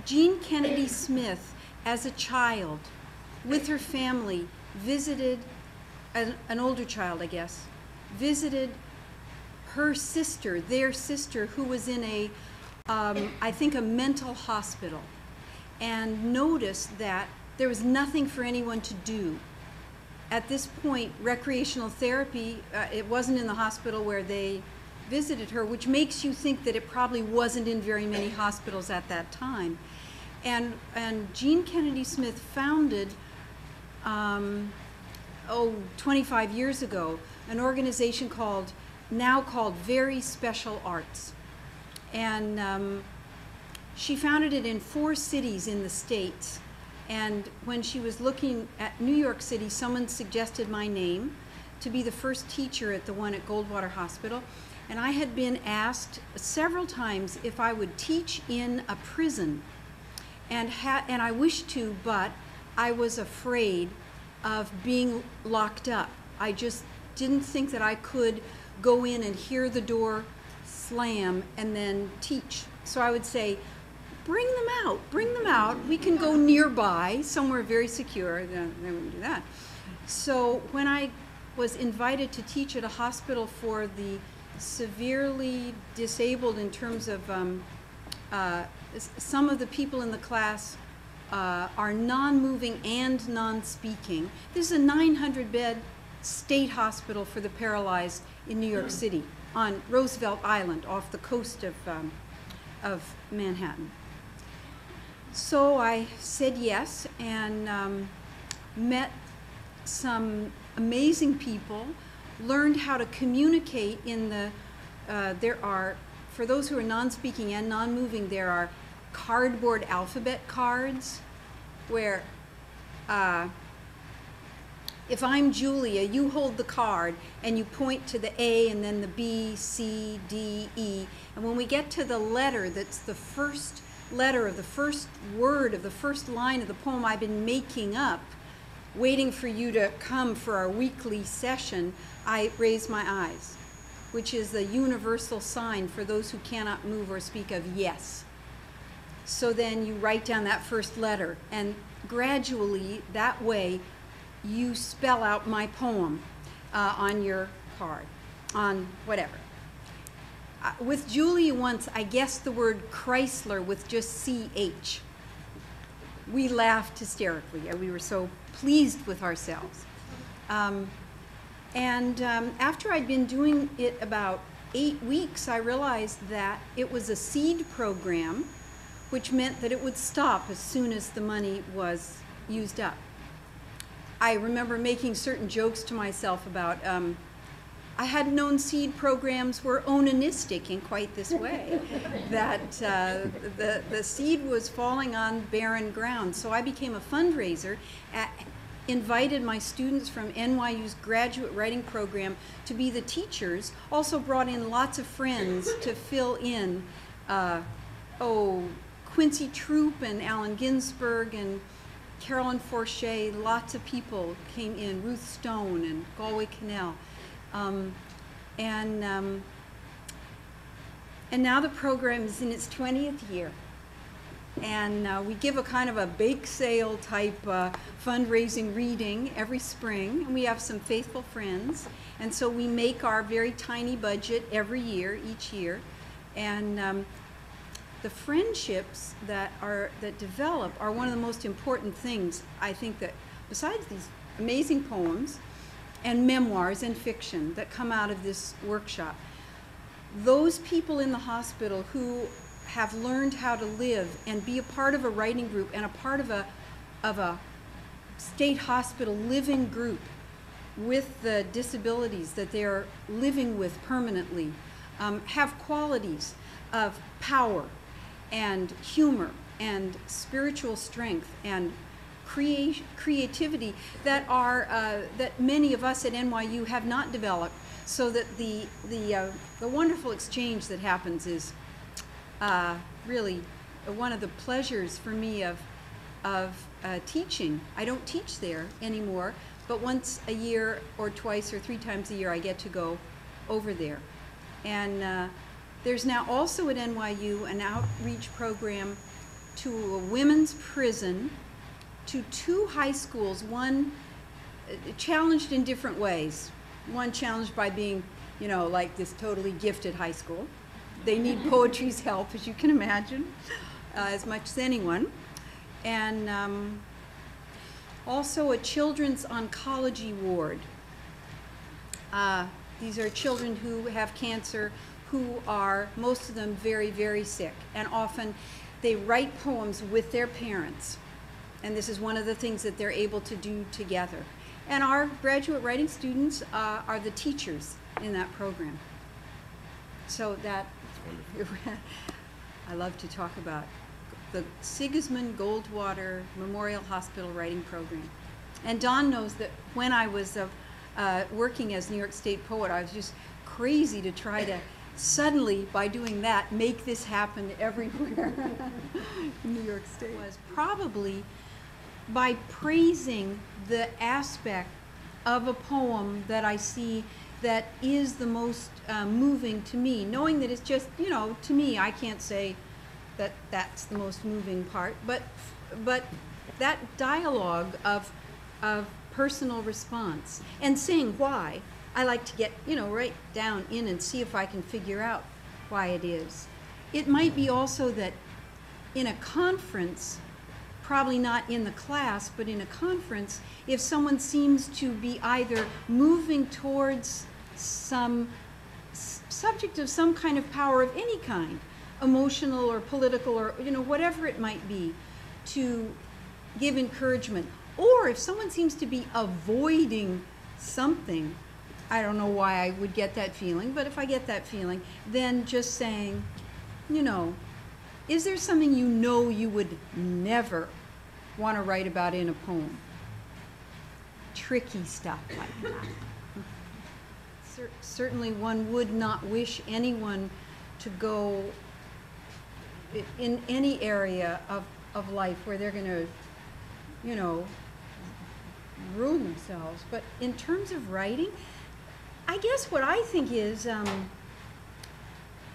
Jean Kennedy Smith, as a child, with her family, visited, an older child, I guess, visited her sister, their sister, who was in a, I think, a mental hospital, and noticed that there was nothing for anyone to do. At this point, recreational therapy, it wasn't in the hospital where they visited her, which makes you think that it probably wasn't in very many hospitals at that time. And Jean Kennedy Smith founded, 25 years ago, an organization now called Very Special Arts. And she founded it in 4 cities in the States. And when she was looking at New York City, someone suggested my name to be the first teacher at the one at Goldwater Hospital. And I had been asked several times if I would teach in a prison. And I wished to, but I was afraid of being locked up. I just didn't think that I could go in and hear the door slam and then teach. So I would say, bring them out. We can go nearby, somewhere very secure. They wouldn't do that. So when I was invited to teach at a hospital for the severely disabled in terms of some of the people in the class are non-moving and non-speaking. This is a 900-bed state hospital for the paralyzed in New York City on Roosevelt Island off the coast of Manhattan. So I said yes and met some amazing people, learned how to communicate in the, for those who are non-speaking and non-moving, there are cardboard alphabet cards where if I'm Julia, you hold the card and you point to the A and then the B, C, D, E. And when we get to the letter that's the first letter of the first word of the first line of the poem I've been making up, waiting for you to come for our weekly session, I raise my eyes, which is the universal sign for those who cannot move or speak of yes. So then you write down that first letter, and gradually, that way, you spell out my poem on your card, on whatever. With Julie once, I guessed the word Chrysler with just C-H. We laughed hysterically. We were so pleased with ourselves. After I'd been doing it about 8 weeks, I realized that it was a seed program, which meant that it would stop as soon as the money was used up. I remember making certain jokes to myself about, I hadn't known seed programs were onanistic in quite this way, that the seed was falling on barren ground. So I became a fundraiser, invited my students from NYU's graduate writing program to be the teachers, also brought in lots of friends to fill in, Quincy Troop and Allen Ginsberg and Carolyn Forche, lots of people came in, Ruth Stone and Galway Cannell. And now the program is in its 20th year. And we give a kind of a bake sale type fundraising reading every spring. And we have some faithful friends. And so we make our very tiny budget every year, each year. And the friendships that develop are one of the most important things, I think, that besides these amazing poems and memoirs and fiction that come out of this workshop. Those people in the hospital who have learned how to live and be a part of a writing group and a part of a state hospital living group with the disabilities that they're living with permanently have qualities of power and humor and spiritual strength and creativity that are that many of us at NYU have not developed, so that the wonderful exchange that happens is really one of the pleasures for me of teaching. I don't teach there anymore, but once a year or twice or 3 times a year I get to go over there. And there's now also at NYU an outreach program to a women's prison, to 2 high schools, one challenged in different ways. One challenged by being, you know, like this totally gifted high school. They need poetry's help, as you can imagine, as much as anyone. And also a children's oncology ward. These are children who have cancer, who are, most of them, very, very sick. And often they write poems with their parents. And this is one of the things that they're able to do together. And our graduate writing students are the teachers in that program. So that, I love to talk about the Sigismund Goldwater Memorial Hospital Writing Program. And Don knows that when I was working as New York State poet, I was just crazy to try to suddenly, by doing that, make this happen everywhere in New York State. Was probably by praising the aspect of a poem that I see that is the most moving to me, knowing that it's just, you know, to me, I can't say that that's the most moving part, but that dialogue of personal response and saying why. I like to get, you know, right down in and see if I can figure out why it is. It might be also that in a conference, probably not in the class, but in a conference, if someone seems to be either moving towards some subject of some kind of power of any kind, emotional or political or, you know, whatever it might be, to give encouragement. Or if someone seems to be avoiding something, I don't know why I would get that feeling, but if I get that feeling, then just saying, you know, is there something you know you would never want to write about in a poem? Tricky stuff like that. Certainly one would not wish anyone to go in any area of life where they're going to, you know, ruin themselves. But in terms of writing, I guess what I think is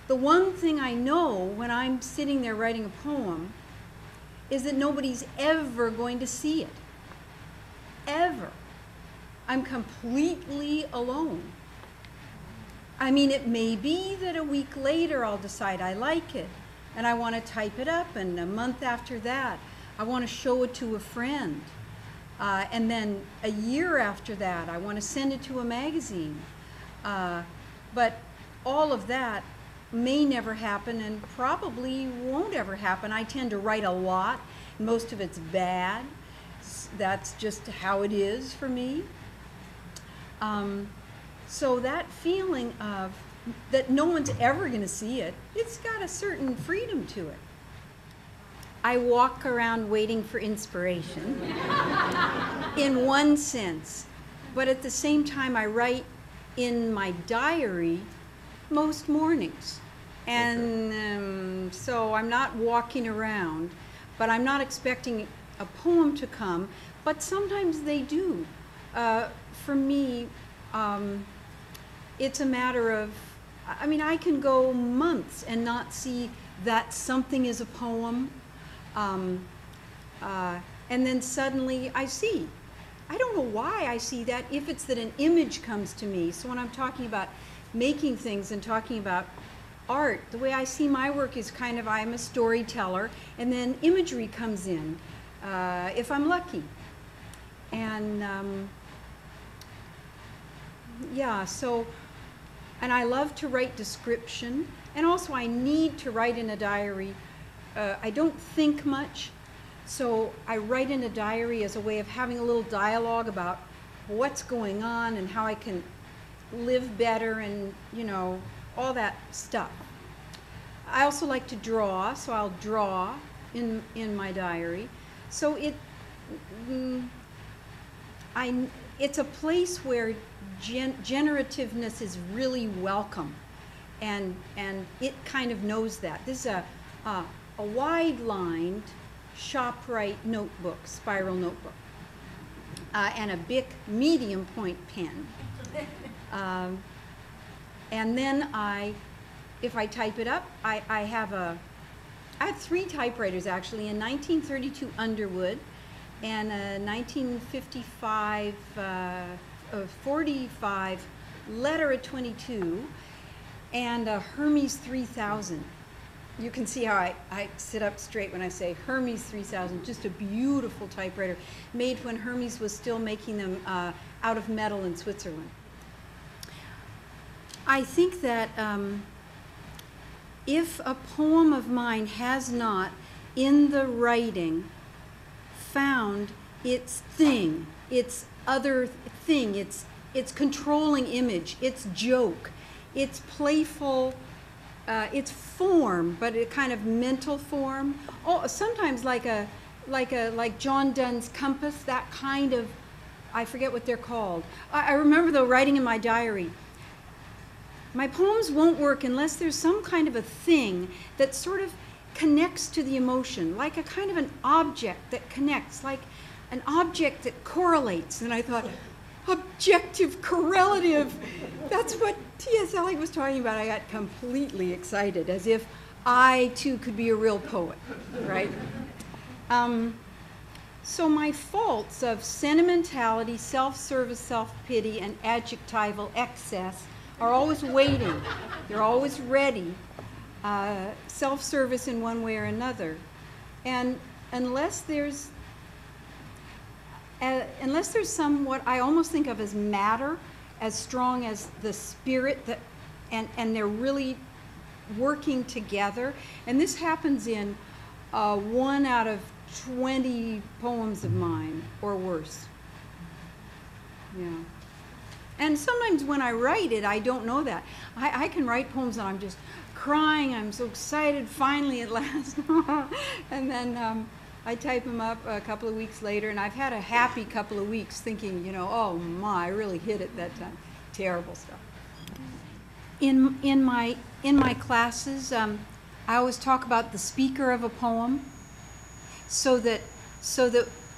the one thing I know when I'm sitting there writing a poem is that nobody's ever going to see it. Ever. I'm completely alone. I mean, it may be that a week later I'll decide I like it and I want to type it up, and a month after that I want to show it to a friend. And then a year after that I want to send it to a magazine. But all of that may never happen and probably won't ever happen. I tend to write a lot. Most of it's bad. That's just how it is for me. So that feeling of that no one's ever going to see it, it's got a certain freedom to it. I walk around waiting for inspiration in one sense, but at the same time I write in my diary most mornings. And so I'm not walking around, but I'm not expecting a poem to come, but sometimes they do. For me, it's a matter of, I mean, I can go months and not see that something is a poem, and then suddenly I see. I don't know why I see that, if it's that an image comes to me. So when I'm talking about making things and talking about art, the way I see my work is kind of, I'm a storyteller, and then imagery comes in, if I'm lucky. And yeah, so, and I love to write description, and also I need to write in a diary. I don't think much, so I write in a diary as a way of having a little dialogue about what's going on and how I can live better and, you know, all that stuff. I also like to draw, so I'll draw in my diary. So it's a place where generativeness is really welcome, and it kind of knows that. This is a wide-lined ShopRite notebook, spiral notebook, and a Bic medium point pen. And then if I type it up, I have I had 3 typewriters actually, in 1932 Underwood, and a 1955 45 letter at 22, and a Hermes 3000. You can see how I sit up straight when I say Hermes 3000, just a beautiful typewriter, made when Hermes was still making them out of metal in Switzerland. I think that if a poem of mine has not, in the writing, found its thing, its other thing, its controlling image, its joke, its playful, its form, but a kind of mental form. Oh, sometimes like John Donne's compass, that kind of, I forget what they're called. I remember though writing in my diary, my poems won't work unless there's some kind of a thing that sort of connects to the emotion, like a kind of an object that connects, like an object that correlates. And I thought, objective correlative, that's what T.S. Eliot was talking about. I got completely excited, as if I too could be a real poet, right? So my faults of sentimentality, self-service, self-pity, and adjectival excess are always waiting. They're always ready. Self-service in one way or another. And unless there's some, what I almost think of as matter, as strong as the spirit, that, and they're really working together. And this happens in 1 out of 20 poems of mine, or worse. Yeah. And sometimes when I write it, I don't know that. I can write poems and I'm just crying, I'm so excited, finally at last. And then I type them up a couple of weeks later, and I've had a happy couple of weeks thinking, you know, oh my, I really hit it that time. Terrible stuff. In my classes, I always talk about the speaker of a poem, so that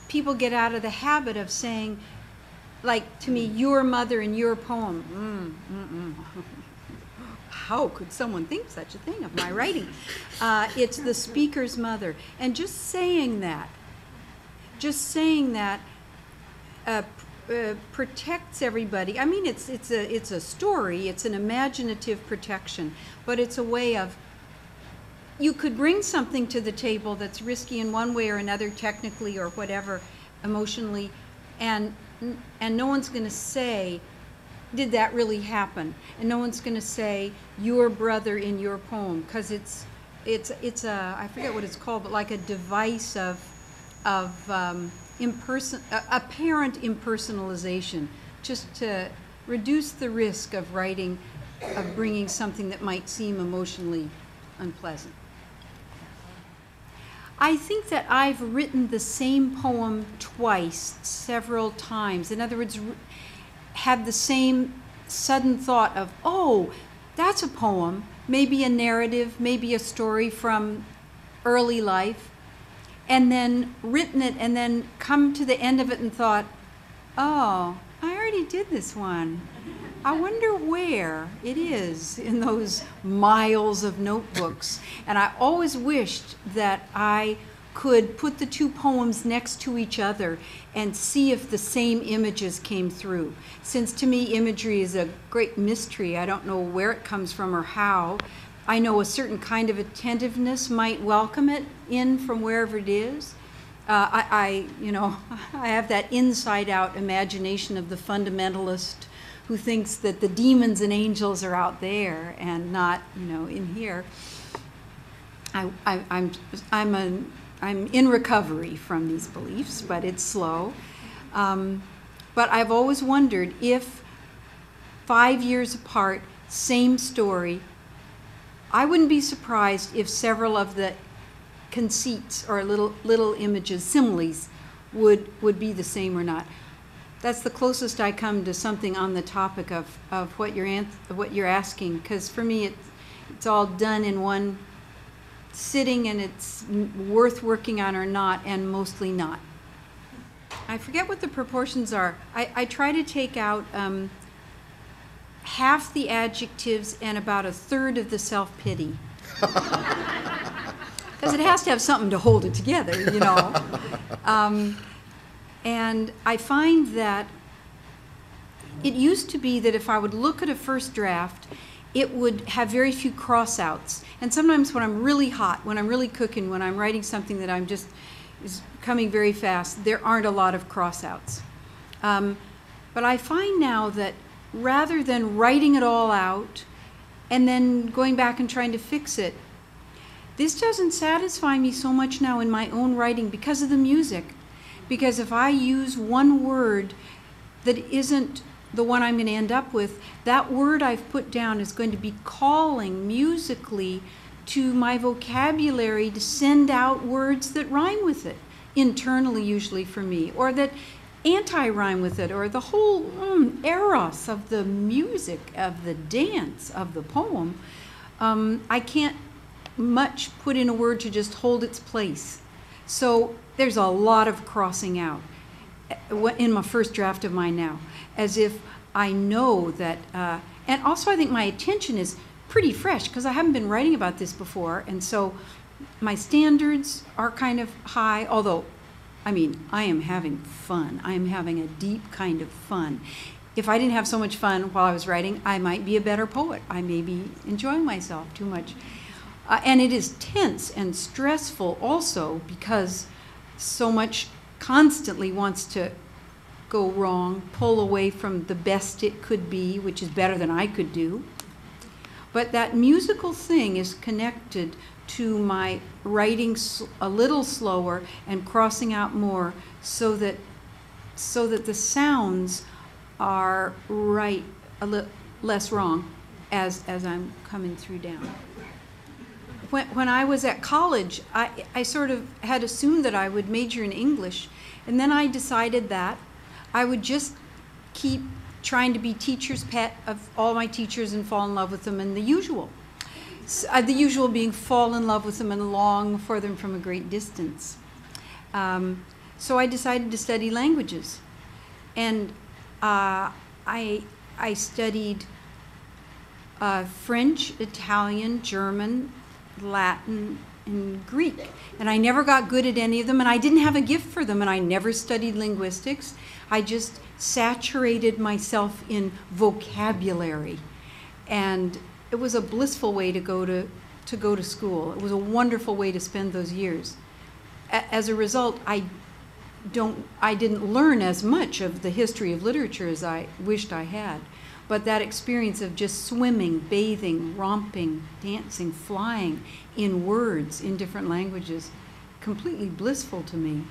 people get out of the habit of saying, like to me, your mother in your poem. How could someone think such a thing of my writing? It's the speaker's mother. And just saying that protects everybody. I mean, it's a story, it's an imaginative protection, but it's a way of, you could bring something to the table that's risky in one way or another, technically or whatever, emotionally, and no one's going to say, did that really happen? And no one's going to say your brother in your poem, because it's a, I forget what it's called, but like a device of apparent impersonalization, just to reduce the risk of bringing something that might seem emotionally unpleasant. I think that I've written the same poem twice, several times. In other words, had the same sudden thought of, oh, that's a poem, maybe a narrative, maybe a story from early life, and then written it and then come to the end of it and thought, oh, I already did this one. I wonder where it is in those miles of notebooks. And I always wished that I could put the 2 poems next to each other and see if the same images came through. Since to me imagery is a great mystery, I don't know where it comes from or how. I know a certain kind of attentiveness might welcome it in from wherever it is. I have that inside-out imagination of the fundamentalist who thinks that the demons and angels are out there and not, in here. I'm in recovery from these beliefs, but it's slow. But I've always wondered if 5 years apart, same story, I wouldn't be surprised if several of the conceits or little images, similes, would be the same or not. That's the closest I come to something on the topic of what you're asking, because for me it's all done in one sitting, and it's worth working on or not, and mostly not. I forget what the proportions are. I try to take out half the adjectives and about 1/3 of the self-pity. because it has to have something to hold it together, you know. And I find that it used to be that if I would look at a first draft, it would have very few cross-outs. And sometimes when I'm really hot, when I'm really cooking, when I'm writing something that I'm just is coming very fast, there aren't a lot of cross-outs. But I find now that rather than writing it all out and then going back and trying to fix it, this doesn't satisfy me so much now in my own writing because of the music. Because if I use one word that isn't the one I'm going to end up with, that word I've put down is going to be calling musically to my vocabulary to send out words that rhyme with it, internally usually for me, or that anti-rhyme with it, or the whole eros of the music, of the dance, of the poem. I can't much put in a word to just hold its place. So there's a lot of crossing out in my first draft of mine now, as if I know that, and also I think my attention is pretty fresh because I haven't been writing about this before, and so my standards are kind of high, although, I mean, I am having fun. I am having a deep kind of fun. If I didn't have so much fun while I was writing, I might be a better poet. I may be enjoying myself too much. And it is tense and stressful also because so much constantly wants to go wrong, pull away from the best it could be, which is better than I could do. But that musical thing is connected to my writing a little slower and crossing out more so that the sounds are right, less wrong as I'm coming through down. When I was at college, I sort of had assumed that I would major in English, and then I decided that I would just keep trying to be teacher's pet of all my teachers and fall in love with them, and the usual being fall in love with them and long for them from a great distance. So I decided to study languages, and I studied French, Italian, German, Latin, and Greek. And I never got good at any of them, and I didn't have a gift for them, and I never studied linguistics. I just saturated myself in vocabulary. And it was a blissful way to go to school. It was a wonderful way to spend those years. As a result, I didn't learn as much of the history of literature as I wished I had. But that experience of just swimming, bathing, romping, dancing, flying in words in different languages, completely blissful to me.